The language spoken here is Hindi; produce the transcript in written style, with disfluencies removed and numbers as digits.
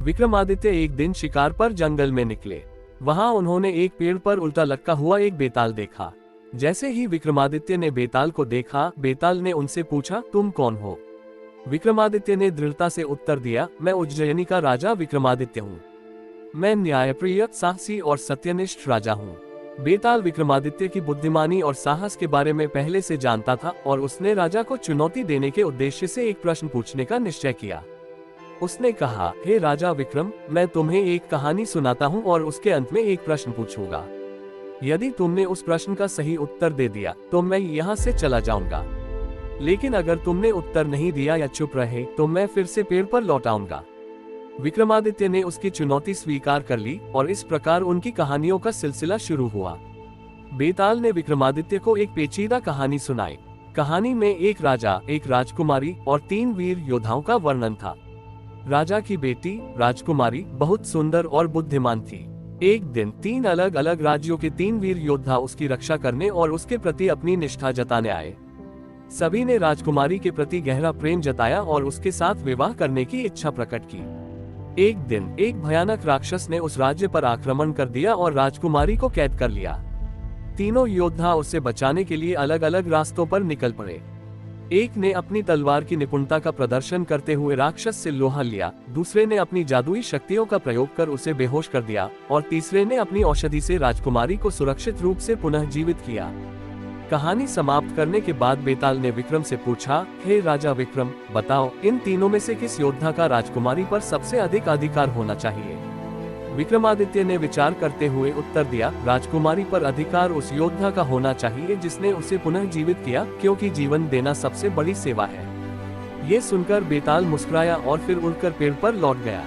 विक्रमादित्य एक दिन शिकार पर जंगल में निकले। वहां उन्होंने एक पेड़ पर उल्टा लटका हुआ एक बेताल देखा। जैसे ही विक्रमादित्य ने बेताल को देखा, बेताल ने उनसे पूछा, तुम कौन हो? विक्रमादित्य ने दृढ़ता से उत्तर दिया, मैं उज्जयिनी का राजा विक्रमादित्य हूँ। मैं न्यायप्रिय, साहसी और सत्यनिष्ठ राजा हूँ। बेताल विक्रमादित्य की बुद्धिमानी और साहस के बारे में पहले से जानता था और उसने राजा को चुनौती देने के उद्देश्य से एक प्रश्न पूछने का निश्चय किया। उसने कहा, हे राजा विक्रम, मैं तुम्हें एक कहानी सुनाता हूँ और उसके अंत में एक प्रश्न पूछूंगा। यदि तुमने उस प्रश्न का सही उत्तर दे दिया तो मैं यहाँ से चला जाऊंगा, लेकिन अगर तुमने उत्तर नहीं दिया या चुप रहे तो मैं फिर से पेड़ पर लौट आऊंगा। विक्रमादित्य ने उसकी चुनौती स्वीकार कर ली और इस प्रकार उनकी कहानियों का सिलसिला शुरू हुआ। बेताल ने विक्रमादित्य को एक पेचीदा कहानी सुनाई। कहानी में एक राजा, एक राजकुमारी और 3 वीर योद्धाओं का वर्णन था। राजा की बेटी राजकुमारी बहुत सुंदर और बुद्धिमान थी। एक दिन 3 अलग अलग राज्यों के 3 वीर योद्धा उसकी रक्षा करने और उसके प्रति अपनी निष्ठा जताने आए। सभी ने राजकुमारी के प्रति गहरा प्रेम जताया और उसके साथ विवाह करने की इच्छा प्रकट की। एक दिन एक भयानक राक्षस ने उस राज्य पर आक्रमण कर दिया और राजकुमारी को कैद कर लिया। तीनों योद्धा उसे बचाने के लिए अलग अलग रास्तों पर निकल पड़े। एक ने अपनी तलवार की निपुणता का प्रदर्शन करते हुए राक्षस से लोहा लिया, दूसरे ने अपनी जादुई शक्तियों का प्रयोग कर उसे बेहोश कर दिया और तीसरे ने अपनी औषधि से राजकुमारी को सुरक्षित रूप से पुनः जीवित किया। कहानी समाप्त करने के बाद बेताल ने विक्रम से पूछा, हे राजा विक्रम, बताओ इन तीनों में से किस योद्धा का राजकुमारी पर सबसे अधिक अधिकार होना चाहिए? विक्रमादित्य ने विचार करते हुए उत्तर दिया, राजकुमारी पर अधिकार उस योद्धा का होना चाहिए जिसने उसे पुनः जीवित किया, क्योंकि जीवन देना सबसे बड़ी सेवा है। ये सुनकर बेताल मुस्कुराया और फिर उड़कर पेड़ पर लौट गया।